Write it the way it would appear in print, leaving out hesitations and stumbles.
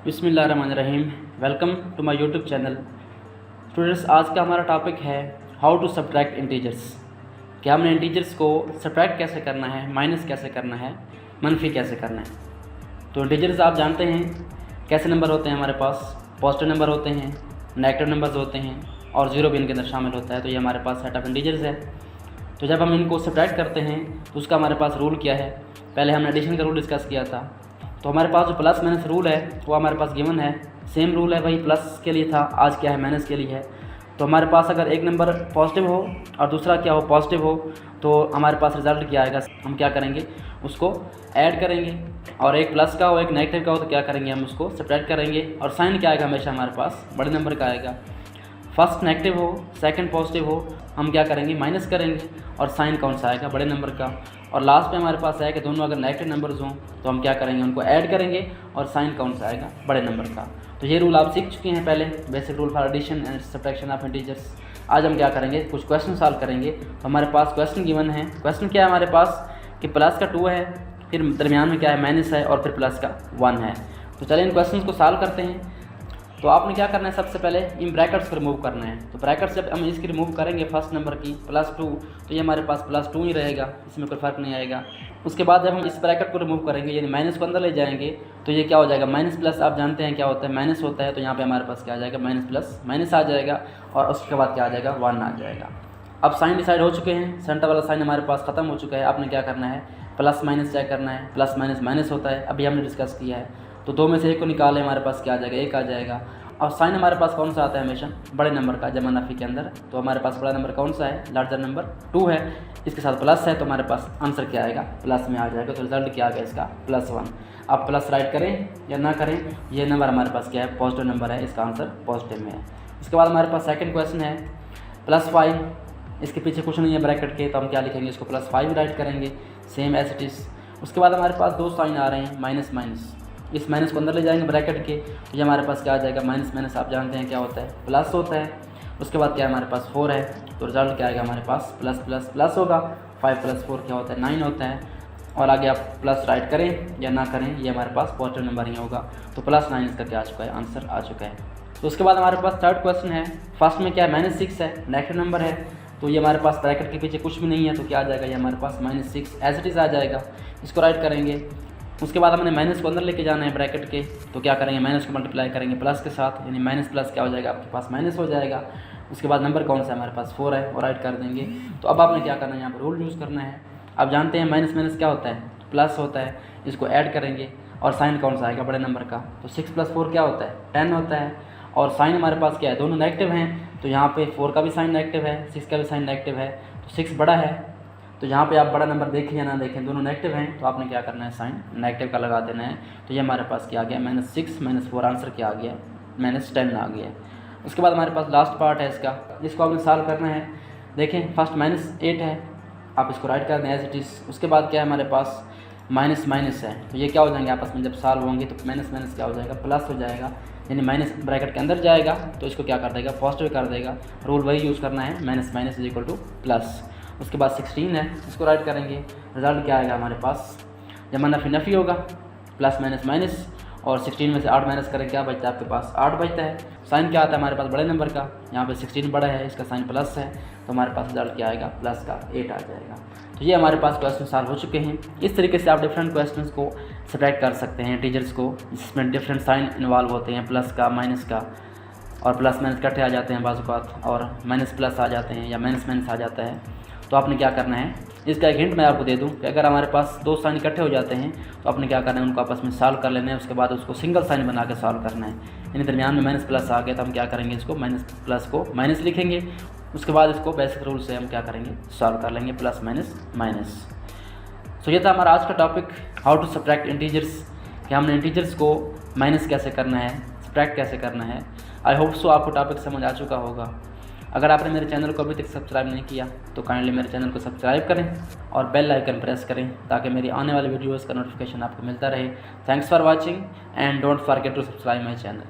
बिस्मिल्लाहिर्रहमानिर्रहीम। Welcome to my YouTube channel. Students, आज का हमारा टॉपिक है हाउ टू सब्ट्रैक्ट इंटीजर्स। कि हमने इंटीजर्स को सब्ट्रैक्ट कैसे करना है, माइनस कैसे करना है, मनफी कैसे करना है। तो इंटीजर्स आप जानते हैं कैसे नंबर होते हैं हमारे पास। पॉजिटिव नंबर होते हैं, नेगेटिव नंबर्स होते हैं और ज़ीरो भी इनके अंदर शामिल होता है। तो ये हमारे पास सेट ऑफ इंटीजर्स है। तो जब हम इनको सब्ट्रैक्ट करते हैं तो उसका हमारे पास रूल क्या है। पहले हमने एडिशन का रूल डिस्कस किया था। तो हमारे पास जो प्लस माइनस रूल है वो हमारे पास गिवन है। सेम रूल है, वही प्लस के लिए था, आज क्या है माइनस के लिए है। तो हमारे पास अगर एक नंबर पॉजिटिव हो और दूसरा क्या हो पॉजिटिव हो तो हमारे पास रिज़ल्ट क्या आएगा, हम क्या करेंगे उसको ऐड करेंगे। और एक प्लस का हो एक नेगेटिव का हो तो क्या करेंगे, हम उसको सब्ट्रैक्ट करेंगे। और साइन क्या आएगा, हमेशा हमारे पास बड़े नंबर का आएगा। फर्स्ट नेगेटिव हो सेकंड पॉजिटिव हो हम क्या करेंगे, माइनस करेंगे। और साइन कौन सा आएगा, बड़े नंबर का। और लास्ट में हमारे पास है कि दोनों अगर नेगेटिव नंबर्स हों तो हम क्या करेंगे, उनको ऐड करेंगे और साइन कौन सा आएगा, बड़े नंबर का। तो ये रूल आप सीख चुके हैं पहले, basic rule for addition and subtraction of integers. आज हम क्या करेंगे, कुछ क्वेश्चन सॉल्व करेंगे। तो हमारे पास क्वेश्चन गिवन है। क्वेश्चन क्या है हमारे पास कि प्लस का 2 है, फिर दरमियान में क्या है माइनस है और फिर प्लस का 1 है। तो चलिए इन क्वेश्चन को सॉल्व करते हैं। तो आपने क्या करना है, सबसे पहले इन ब्रैकेट्स को रिमूव करना है। तो ब्रैकेट्स जब हम इसकी रिमूव करेंगे फर्स्ट नंबर की +2 तो ये हमारे पास +2 ही रहेगा, इसमें कोई फ़र्क नहीं आएगा। उसके बाद जब हम इस ब्रैकेट को रिमूव करेंगे यानी माइनस को अंदर ले जाएंगे तो ये क्या हो जाएगा, माइनस प्लस। आप जानते हैं क्या होता है, माइनस होता है। तो यहाँ पे हमारे पास क्या आ जाएगा, माइनस प्लस माइनस आ जाएगा और उसके बाद क्या आ जाएगा, 1 आ जाएगा। अब साइन डिसाइड हो चुके हैं, सेंटर वाला साइन हमारे पास ख़त्म हो चुका है। आपने क्या करना है, प्लस माइनस चेक करना है। प्लस माइनस माइनस होता है, अभी हमने डिस्कस किया है। तो 2 में से 1 को निकालें, हमारे पास क्या आ जाएगा, 1 आ जाएगा। और साइन हमारे पास कौन सा आता है, हमेशा बड़े नंबर का, जमा नफ़ी के अंदर। तो हमारे पास बड़ा नंबर कौन सा है, लार्जर नंबर 2 है। इसके साथ प्लस है तो हमारे पास आंसर क्या आएगा, प्लस में आ जाएगा। तो रिजल्ट क्या आ गया इसका, +1। अब प्लस राइट करें या ना करें, ये नंबर हमारे पास क्या है, पॉजिटिव नंबर है, इसका आंसर पॉजिटिव में है। उसके बाद हमारे पास सेकंड क्वेश्चन है +5। इसके पीछे कुछ नहीं है ब्रैकेट के, तो हम क्या लिखेंगे, इसको +5 राइट करेंगे, सेम एज इट इज़। उसके बाद हमारे पास 2 साइन आ रहे हैं, माइनस माइनस। इस माइनस को अंदर ले जाएंगे ब्रैकेट के तो ये हमारे पास क्या आ जाएगा, माइनस माइनस आप जानते हैं क्या होता है, प्लस होता है। उसके बाद क्या है, हमारे पास 4 है। तो रिजल्ट क्या आएगा, हमारे पास प्लस प्लस प्लस होगा। 5 + 4 क्या होता है, 9 होता है। और आगे आप प्लस राइट करें या ना करें, ये हमारे पास पॉजिटिव नंबर ही होगा। तो +9 इसका क्या आ चुका है, आंसर आ चुका है। तो उसके बाद हमारे पास थर्ड क्वेश्चन है। फर्स्ट में क्या है, -6 है, नेगेटिव नंबर है। तो ये हमारे पास ब्रैकेट के पीछे कुछ भी नहीं है तो क्या आ जाएगा, ये हमारे पास -6 एज इट इज़ आ जाएगा। इसको राइट करेंगे। उसके बाद हमने माइनस को अंदर लेके जाना है ब्रैकेट के, तो क्या करेंगे, माइनस को मल्टीप्लाई करेंगे प्लस के साथ, यानी माइनस प्लस क्या हो जाएगा, आपके पास माइनस हो जाएगा। उसके बाद नंबर कौन सा है, हमारे पास 4 है, और राइट कर देंगे। तो अब आपने क्या करना है, यहाँ पर रूल यूज़ करना है। आप जानते हैं माइनस माइनस क्या होता है, प्लस होता है। इसको ऐड करेंगे और साइन कौन सा आएगा, बड़े नंबर का। तो 6 + 4 क्या होता है, 10 होता है। और साइन हमारे पास क्या है, दोनों नेगेटिव हैं। तो यहाँ पे 4 का भी साइन नेगेटिव है, 6 का भी साइन नेगेटिव है। तो 6 बड़ा है। तो यहाँ पे आप बड़ा नंबर देखें या ना देखें, दोनों नेगेटिव हैं। तो आपने क्या करना है, साइन नेगेटिव का लगा देना है। तो ये हमारे पास क्या आ गया, -6 - 4, आंसर क्या आ गया, -10 आ गया। उसके बाद हमारे पास लास्ट पार्ट है इसका, जिसको आपने सॉल्व करना है। देखें फर्स्ट -8 है, आप इसको राइट कर दें एज इट इज़। उसके बाद क्या है, हमारे पास माइनस माइनस है। तो ये क्या हो जाएंगे आपस में जब सॉल्व होंगे, तो माइनस माइनस क्या हो जाएगा, प्लस हो जाएगा। यानी माइनस ब्रैकेट के अंदर जाएगा तो इसको क्या कर देगा, पॉजिटिव कर देगा। रूल वही यूज़ करना है, माइनस = प्लस। उसके बाद 16 है, इसको राइट करेंगे। रिजल्ट क्या आएगा, हमारे पास जमा नफ़ी नफ़ी होगा, प्लस माइनस माइनस। और 16 में से 8 माइनस करें, क्या बचता है आपके पास, 8 बचता है। साइन क्या आता है हमारे पास, बड़े नंबर का। यहाँ पे 16 बड़ा है, इसका साइन प्लस है। तो हमारे पास रिजल्ट क्या आएगा, प्लस का 8 आ जाएगा। तो ये हमारे पास क्वेश्चन सॉल्व हो चुके हैं। इस तरीके से आप डिफरेंट क्वेश्चंस को सब्ट्रैक्ट कर सकते हैं, टीचर्स को, जिसमें डिफरेंट साइन इन्वॉल्व होते हैं, प्लस का, माइनस का। और प्लस माइनस इकट्ठे आ जाते हैं बाज़ औक़ात, और माइनस प्लस आ जाते हैं या माइनस माइनस आ जाता है। तो आपने क्या करना है, इसका एक हिंट मैं आपको दे दूं कि अगर हमारे पास 2 साइन इकट्ठे हो जाते हैं तो आपने क्या करना है, उनको आपस में सॉल्व कर लेना है। उसके बाद उसको सिंगल साइन बना के सॉल्व करना है। यानी दरमियान में माइनस प्लस आ गया तो हम क्या करेंगे, इसको माइनस प्लस को माइनस लिखेंगे। उसके बाद इसको बेसिक रूल से हम क्या करेंगे, सॉल्व कर लेंगे, प्लस माइनस माइनस। तो ये था हमारा आज का topic, how to subtract integers, कि हमने इंटीजर्स को माइनस कैसे करना है, सब्ट्रैक्ट कैसे करना है। आई होप सो आपको टॉपिक समझ आ चुका होगा। अगर आपने मेरे चैनल को अभी तक सब्सक्राइब नहीं किया तो काइंडली मेरे चैनल को सब्सक्राइब करें और बेल आइकन प्रेस करें ताकि मेरी आने वाली वीडियोज़ का नोटिफिकेशन आपको मिलता रहे। Thanks for watching and don't forget to subscribe my channel.